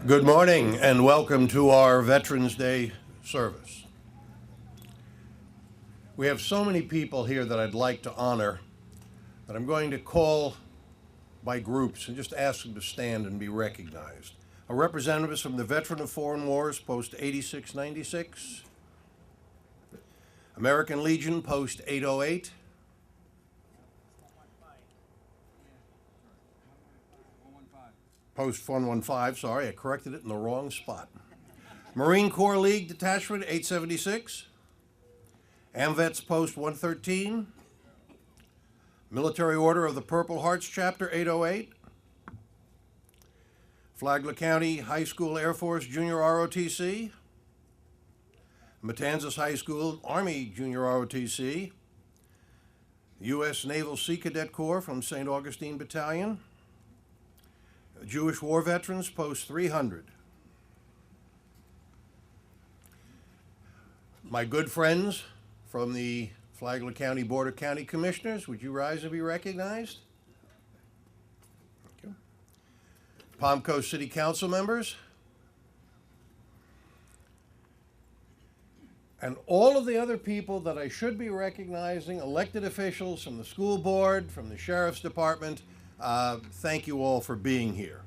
Good morning and welcome to our Veterans Day service. We have so many people here that I'd like to honor that I'm going to call by groups and just ask them to stand and be recognized. Our representatives from the Veteran of Foreign Wars, Post 8696, American Legion, Post 808, Post 115, sorry, I corrected it in the wrong spot. Marine Corp League Detachment 876, AMVETS Post 113, Military Order of the Purple Hearts Chapter 808, Flagler County High School Air Force Junior ROTC, Matanzas High School Army Junior ROTC, U.S. Naval Sea Cadet Corps from St. Augustine Battalion, Jewish War Veterans Post 300. My good friends from the Flagler County Board of County Commissioners, would you rise and be recognized? Thank you. Palm Coast City Council members, and all of the other people that I should be recognizing, elected officials from the school board, from the sheriff's department, thank you all for being here.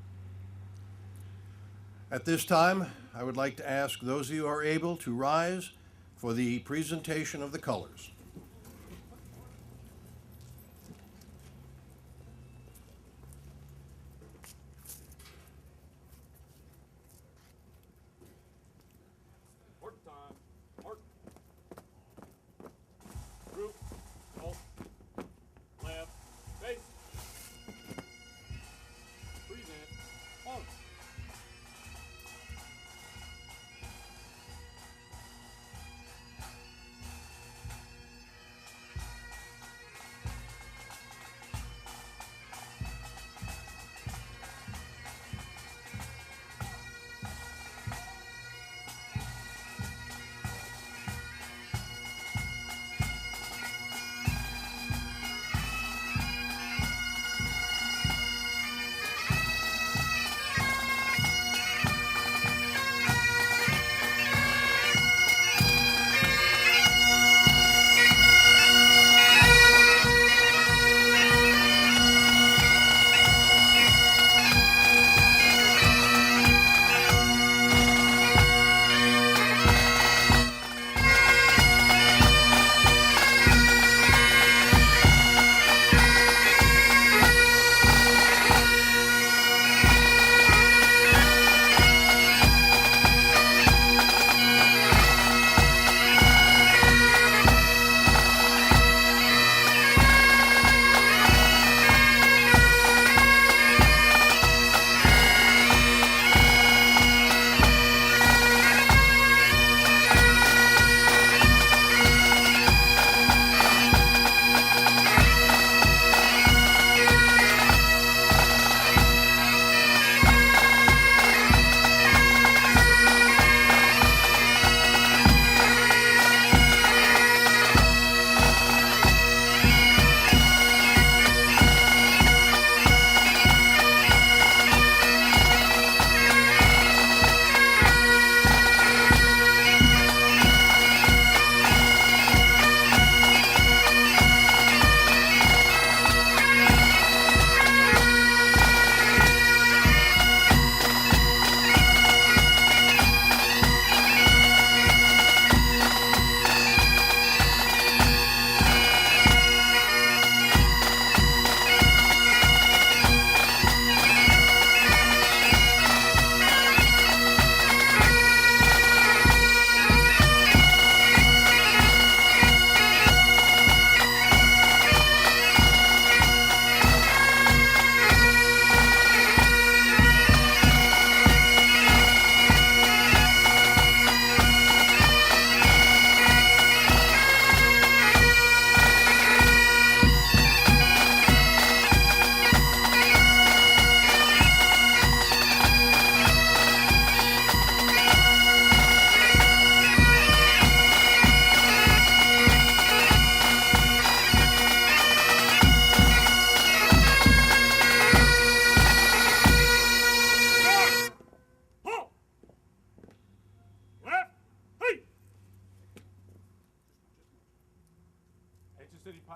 At this time, I would like to ask those of you who are able to rise for the presentation of the colors.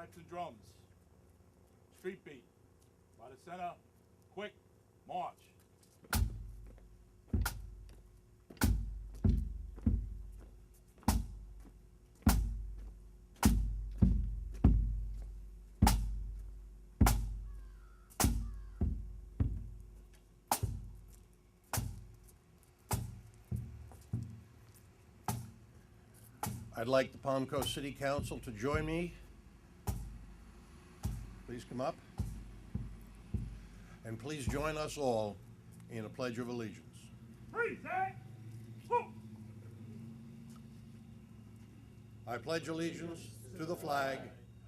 Knights and drums. Street beat. By the center. Quick. March. I'd like the Palm Coast City Council to join me. Please come up. And please join us all in a Pledge of Allegiance. I pledge allegiance to the flag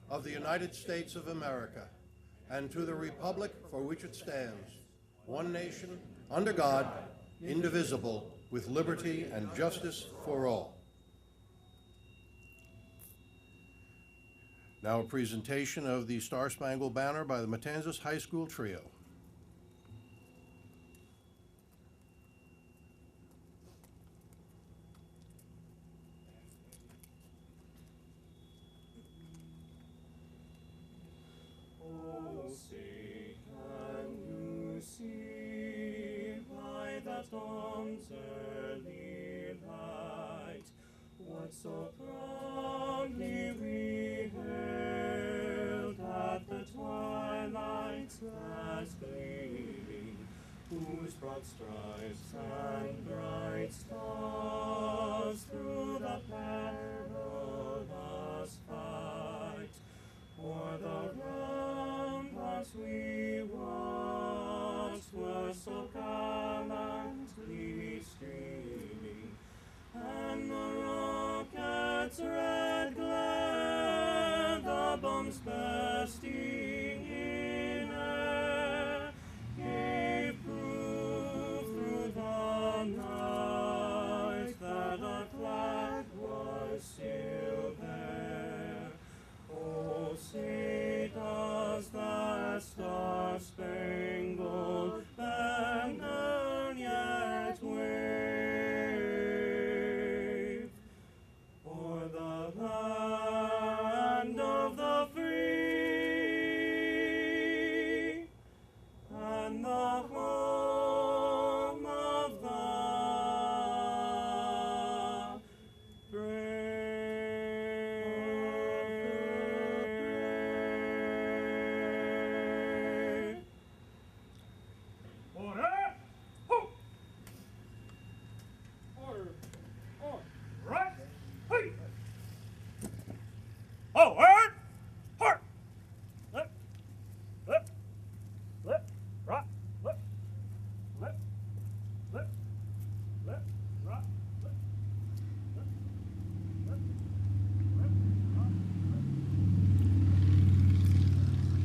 of the United States of America and to the republic for which it stands, one nation, under God, indivisible, with liberty and justice for all. Now a presentation of the Star Spangled Banner by the Matanzas High School Trio. Oh, say, can you see by the dawn's early light what so proudly we hailed at the twilight's last gleaming, whose broad stripes and bright stars through the perilous fight o'er the ramparts we watched were so gallantly streaming, and the rocket's red glare, the bombs bursting in air, gave proof through the night that our flag was still there. Oh, say does that star-spangled banner yet wave o'er the land of the free and the home of the brave? Order! Ho! Order! On! Right! Hey! Forward! Hard! Left! Left! Left! Right! Left! Left! Left! Left! Right! Left! Left! Left! Left! Right!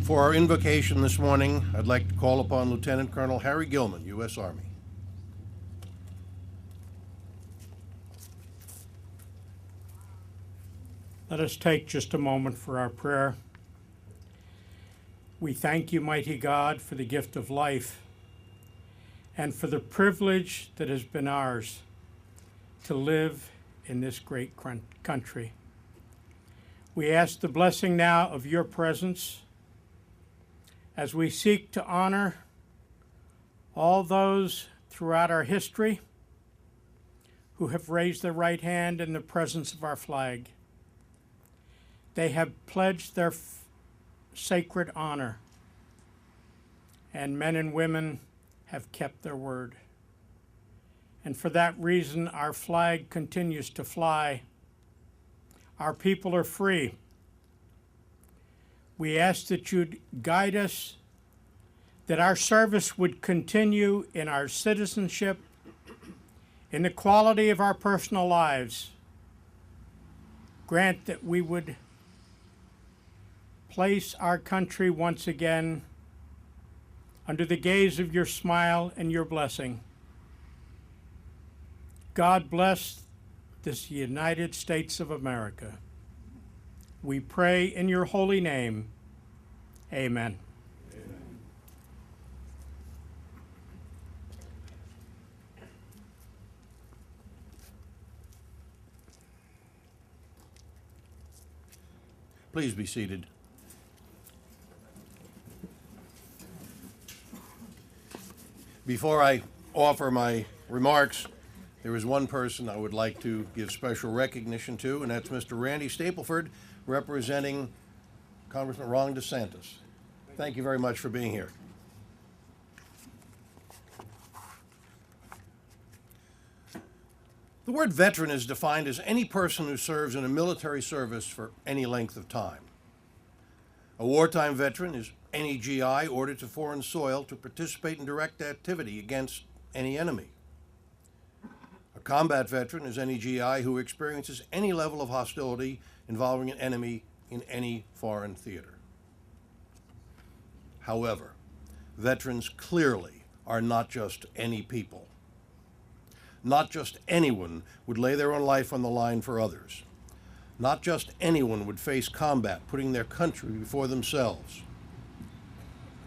For our invocation this morning, I'd like to call upon Lieutenant Colonel Harry Gilman, U.S. Army. Let us take just a moment for our prayer. We thank you, mighty God, for the gift of life and for the privilege that has been ours to live in this great country. We ask the blessing now of your presence as we seek to honor all those throughout our history who have raised their right hand in the presence of our flag. They have pledged their sacred honor, and men and women have kept their word. And for that reason, our flag continues to fly. Our people are free. We ask that you'd guide us, that our service would continue in our citizenship, in the quality of our personal lives. Grant that we would place our country once again under the gaze of your smile and your blessing. God bless this United States of America. We pray in your holy name. Amen. Please be seated. Before I offer my remarks, there is one person I would like to give special recognition to, and that's Mr. Randy Stapleford, representing Congressman Ron DeSantis. Thank you very much for being here. The word veteran is defined as any person who serves in a military service for any length of time. A wartime veteran is any GI ordered to foreign soil to participate in direct activity against any enemy. A combat veteran is any GI who experiences any level of hostility involving an enemy in any foreign theater. However, veterans clearly are not just any people. Not just anyone would lay their own life on the line for others. Not just anyone would face combat, putting their country before themselves.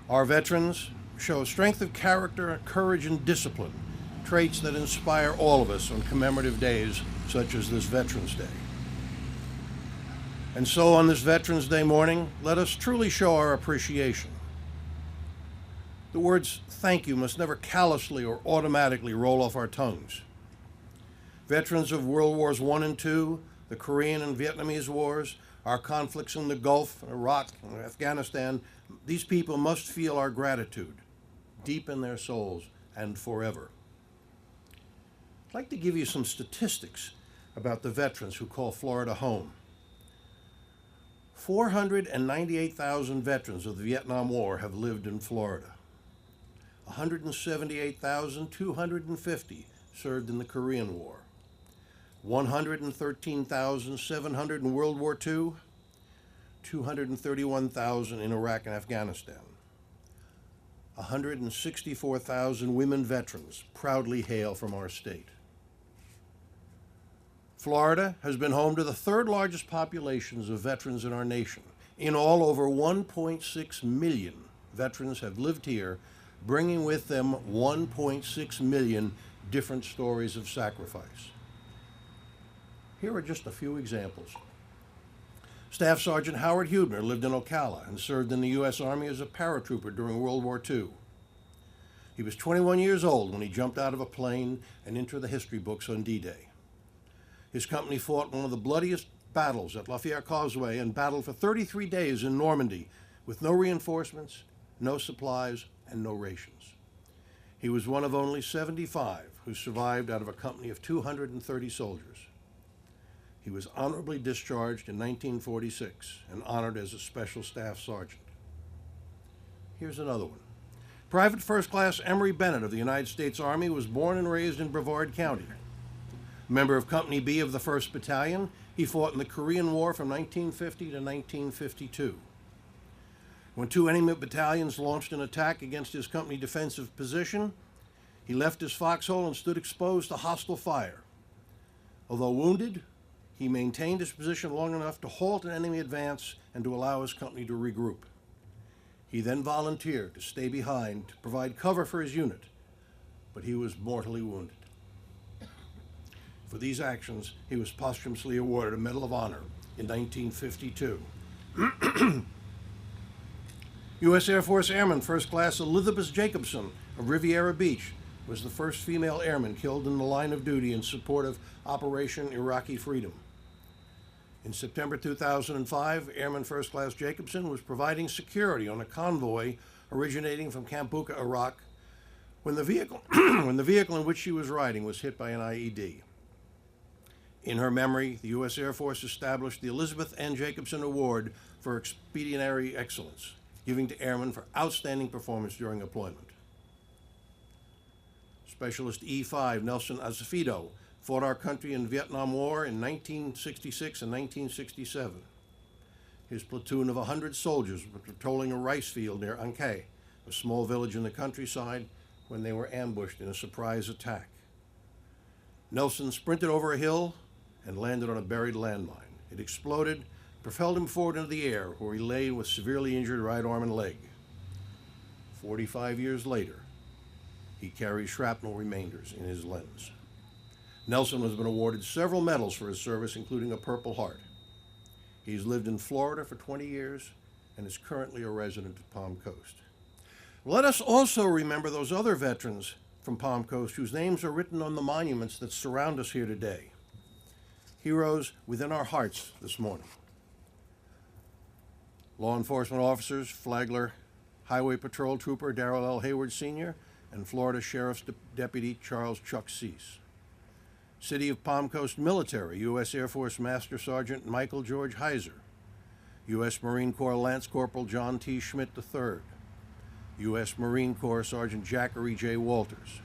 Our veterans show strength of character, courage, and discipline, traits that inspire all of us on commemorative days such as this Veterans Day. And so on this Veterans Day morning, let us truly show our appreciation. The words thank you must never callously or automatically roll off our tongues. Veterans of World Wars I and II, the Korean and Vietnamese wars, our conflicts in the Gulf, Iraq, and Afghanistan, these people must feel our gratitude deep in their souls and forever. I'd like to give you some statistics about the veterans who call Florida home. 498,000 veterans of the Vietnam War have lived in Florida. 178,250 served in the Korean War. 113,700 in World War II, 231,000 in Iraq and Afghanistan. 164,000 women veterans proudly hail from our state. Florida has been home to the third largest populations of veterans in our nation. In all, over 1.6 million veterans have lived here, bringing with them 1.6 million different stories of sacrifice. Here are just a few examples. Staff Sergeant Howard Huebner lived in Ocala and served in the U.S. Army as a paratrooper during World War II. He was 21 years old when he jumped out of a plane and entered the history books on D-Day. His company fought one of the bloodiest battles at Lafayette Causeway and battled for 33 days in Normandy with no reinforcements, no supplies, and no rations. He was one of only 75 who survived out of a company of 230 soldiers. He was honorably discharged in 1946 and honored as a Special Staff Sergeant. Here's another one. Private First Class Emory Bennett of the United States Army was born and raised in Brevard County. Member of Company B of the 1st Battalion, he fought in the Korean War from 1950 to 1952. When two enemy battalions launched an attack against his company defensive position, he left his foxhole and stood exposed to hostile fire. Although wounded, he maintained his position long enough to halt an enemy advance and to allow his company to regroup. He then volunteered to stay behind to provide cover for his unit, but he was mortally wounded. For these actions, he was posthumously awarded a Medal of Honor in 1952. U.S. Air Force Airman First Class Elizabeth Jacobson of Riviera Beach was the first female airman killed in the line of duty in support of Operation Iraqi Freedom. In September 2005, Airman First Class Jacobson was providing security on a convoy originating from Camp Bucca, Iraq, when the vehicle in which she was riding was hit by an IED. In her memory, the U.S. Air Force established the Elizabeth N. Jacobson Award for Expeditionary Excellence, giving to airmen for outstanding performance during deployment. Specialist E-5 Nelson Azevedo fought our country in the Vietnam War in 1966 and 1967. His platoon of 100 soldiers were patrolling a rice field near Ankay, a small village in the countryside, when they were ambushed in a surprise attack. Nelson sprinted over a hill and landed on a buried landmine. It exploded, propelled him forward into the air, where he lay with severely injured right arm and leg. 45 years later, he carries shrapnel remainders in his limbs. Nelson has been awarded several medals for his service, including a Purple Heart. He's lived in Florida for 20 years and is currently a resident of Palm Coast. Let us also remember those other veterans from Palm Coast whose names are written on the monuments that surround us here today. Heroes within our hearts this morning. Law enforcement officers, Flagler Highway Patrol Trooper Darrell L. Hayward Sr. and Florida Sheriff's Deputy Charles Chuck Cease. City of Palm Coast Military, U.S. Air Force Master Sergeant Michael George Heiser. U.S. Marine Corps Lance Corporal John T. Schmidt III. U.S. Marine Corps Sergeant Jackery J. Walters.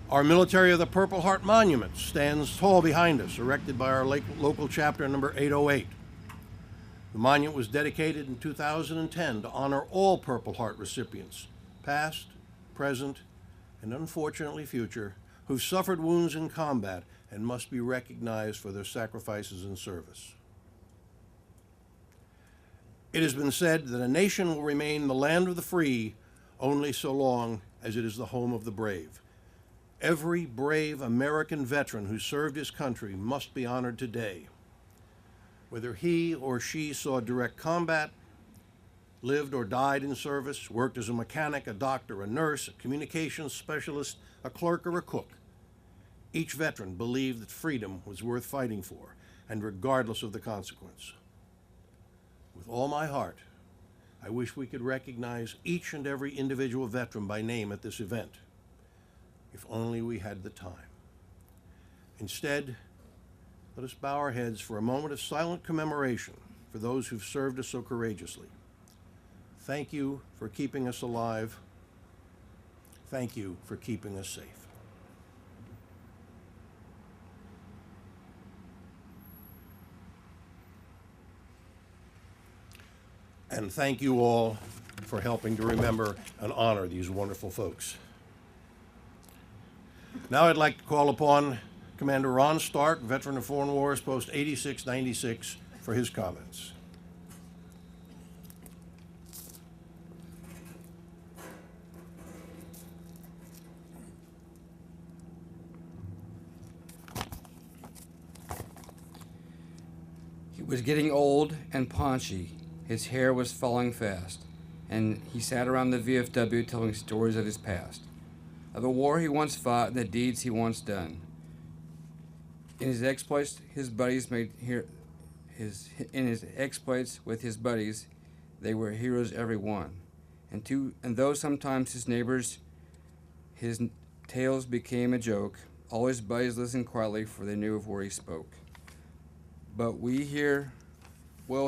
Our Military of the Purple Heart Monument stands tall behind us, erected by our local chapter number 808. The monument was dedicated in 2010 to honor all Purple Heart recipients, past, present, and unfortunately future, who've suffered wounds in combat and must be recognized for their sacrifices in service. It has been said that a nation will remain the land of the free only so long as it is the home of the brave. Every brave American veteran who served his country must be honored today. Whether he or she saw direct combat, lived or died in service, worked as a mechanic, a doctor, a nurse, a communications specialist, a clerk, or a cook, each veteran believed that freedom was worth fighting for, and regardless of the consequence. With all my heart, I wish we could recognize each and every individual veteran by name at this event. If only we had the time. Instead, let us bow our heads for a moment of silent commemoration for those who've served us so courageously. Thank you for keeping us alive. Thank you for keeping us safe. And thank you all for helping to remember and honor these wonderful folks. Now I'd like to call upon Commander Ron Stark, veteran of Foreign Wars, Post 8696, for his comments. He was getting old and paunchy. His hair was falling fast, and he sat around the VFW telling stories of his past, of the war he once fought and the deeds he once done. In his exploits, his buddies made in his exploits with his buddies, they were heroes every one. And though sometimes his neighbors, his tales became a joke, all his buddies listened quietly, for they knew of where he spoke. But we'll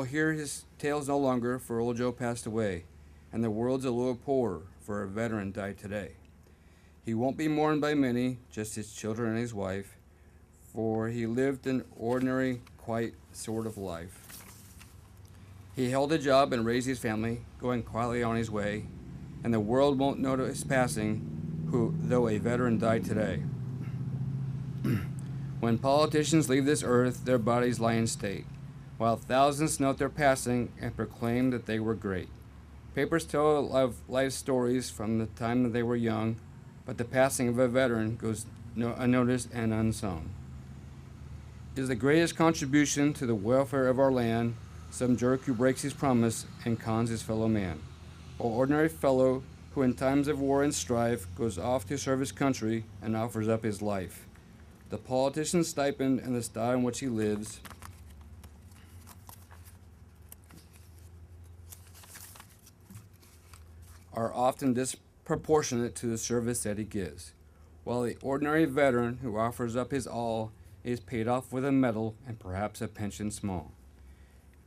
hear his tales no longer, for old Joe passed away, and the world's a little poorer, for a veteran died today. He won't be mourned by many, just his children and his wife, for he lived an ordinary, quiet sort of life. He held a job and raised his family, going quietly on his way, and the world won't know his passing, though a veteran died today. When politicians leave this earth, their bodies lie in state, while thousands note their passing and proclaim that they were great. Papers tell of life stories from the time that they were young, but the passing of a veteran goes unnoticed and unsung. It is the greatest contribution to the welfare of our land, some jerk who breaks his promise and cons his fellow man, or ordinary fellow who in times of war and strife goes off to serve his country and offers up his life. The politician's stipend and the style in which he lives are often disproportionate to the service that he gives, while the ordinary veteran who offers up his all is paid off with a medal and perhaps a pension small.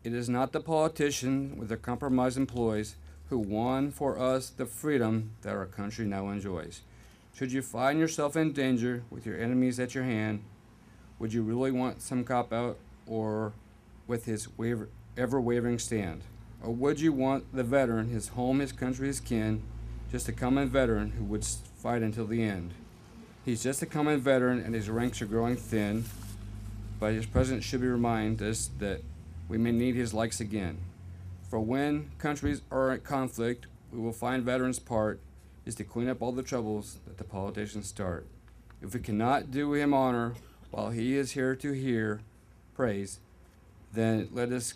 It is not the politician with the compromised employees who won for us the freedom that our country now enjoys. Should you find yourself in danger with your enemies at your hand, would you really want some cop-out or with his ever-wavering stand? Or would you want the veteran, his home, his country, his kin, just a common veteran who would fight until the end? He's just a common veteran and his ranks are growing thin, but his presence should be remind us that we may need his likes again. For when countries are at conflict, we will find veterans' part is to clean up all the troubles that the politicians start. If we cannot do him honor while he is here to hear praise, then let us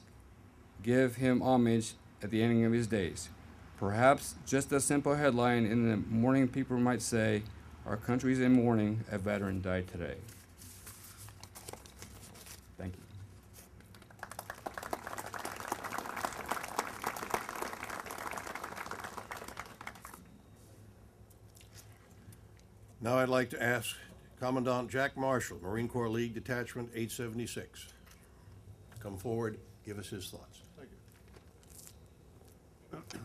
give him homage at the ending of his days. Perhaps just a simple headline in the morning paper might say, "Our country's in mourning, a veteran died today." Thank you. Now I'd like to ask Commandant Jack Marshall, Marine Corps League Detachment 876, come forward, give us his thoughts. Thank you.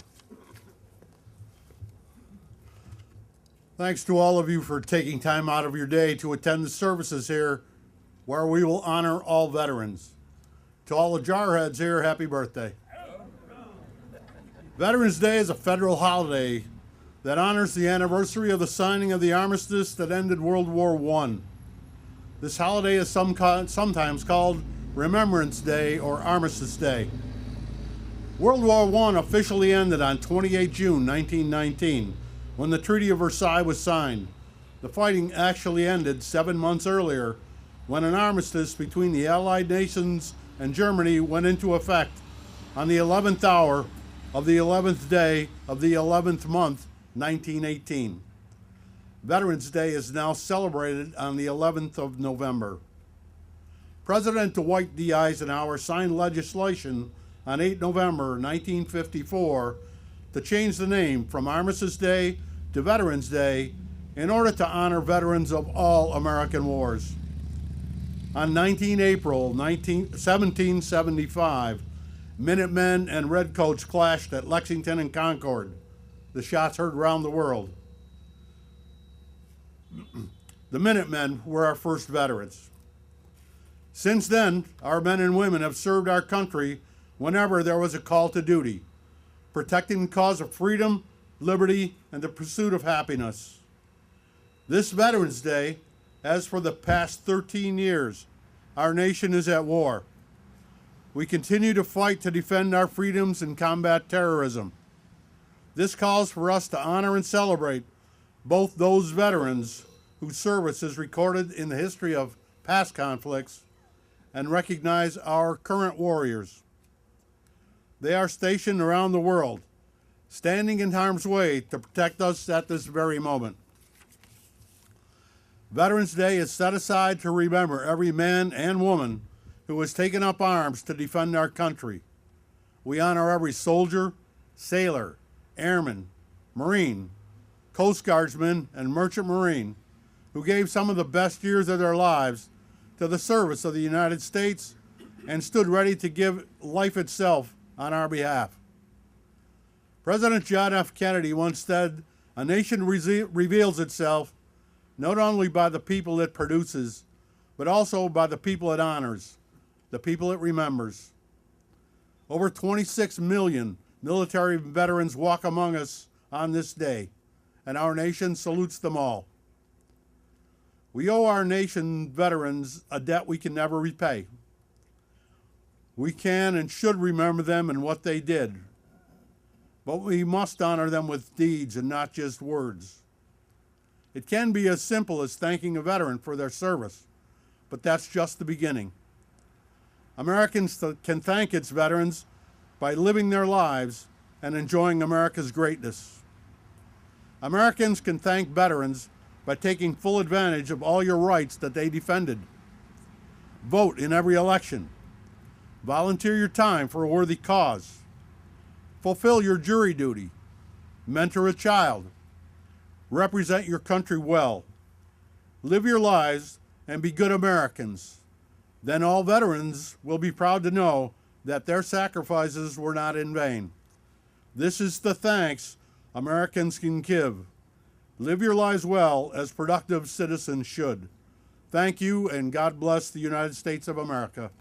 Thanks to all of you for taking time out of your day to attend the services here where we will honor all veterans. To all the jarheads here, happy birthday. Veterans Day is a federal holiday that honors the anniversary of the signing of the armistice that ended World War I. This holiday is sometimes called Remembrance Day or Armistice Day. World War I officially ended on 28 June 1919 when the Treaty of Versailles was signed. The fighting actually ended 7 months earlier when an armistice between the Allied nations and Germany went into effect on the 11th hour of the 11th day of the 11th month, 1918. Veterans Day is now celebrated on the 11th of November. President Dwight D. Eisenhower signed legislation on 8 November 1954 to change the name from Armistice Day to Veterans Day in order to honor veterans of all American wars. On 19 April 1775, Minutemen and Redcoats clashed at Lexington and Concord. The shots heard around the world. The Minutemen were our first veterans. Since then, our men and women have served our country whenever there was a call to duty, protecting the cause of freedom, liberty, and the pursuit of happiness. This Veterans Day, as for the past 13 years, our nation is at war. We continue to fight to defend our freedoms and combat terrorism. This calls for us to honor and celebrate both those veterans whose service is recorded in the history of past conflicts and recognize our current warriors. They are stationed around the world, standing in harm's way to protect us at this very moment. Veterans Day is set aside to remember every man and woman who has taken up arms to defend our country. We honor every soldier, sailor, airman, Marine, Coast Guardsman, and Merchant Marine who gave some of the best years of their lives to the service of the United States and stood ready to give life itself on our behalf. President John F. Kennedy once said, "A nation reveals itself not only by the people it produces, but also by the people it honors, the people it remembers." Over 26 million military veterans walk among us on this day, and our nation salutes them all. We owe our nation veterans a debt we can never repay. We can and should remember them and what they did, but we must honor them with deeds and not just words. It can be as simple as thanking a veteran for their service, but that's just the beginning. Americans can thank its veterans by living their lives and enjoying America's greatness. Americans can thank veterans by taking full advantage of all your rights that they defended. Vote in every election. Volunteer your time for a worthy cause. Fulfill your jury duty. Mentor a child. Represent your country well. Live your lives and be good Americans. Then all veterans will be proud to know that their sacrifices were not in vain. This is the thanks Americans can give. Live your lives well as productive citizens should. Thank you, and God bless the United States of America.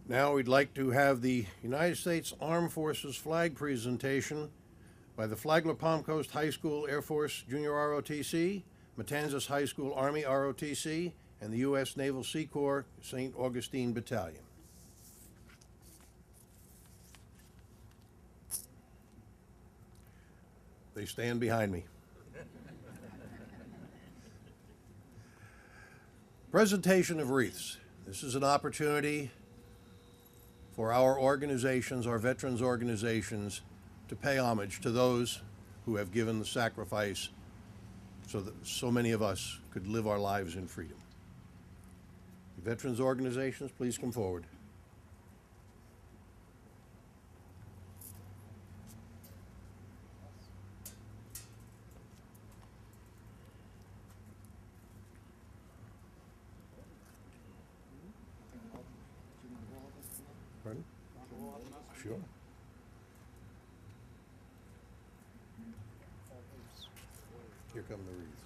Now we'd like to have the United States Armed Forces flag presentation by the Flagler Palm Coast High School Air Force Junior ROTC, Matanzas High School Army ROTC, and the U.S. Naval Sea Corps St. Augustine Battalion. They stand behind me. Presentation of wreaths. This is an opportunity for our organizations, our veterans organizations, to pay homage to those who have given the sacrifice so that so many of us could live our lives in freedom. Veterans organizations, please come forward. Pardon? Sure. Here come the wreaths.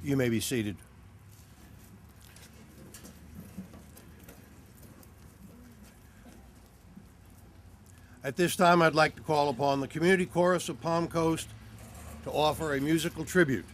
You may be seated. At this time, I'd like to call upon the Community Chorus of Palm Coast to offer a musical tribute.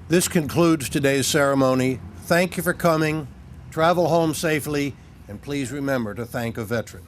This concludes today's ceremony. Thank you for coming. Travel home safely, and please remember to thank a veteran.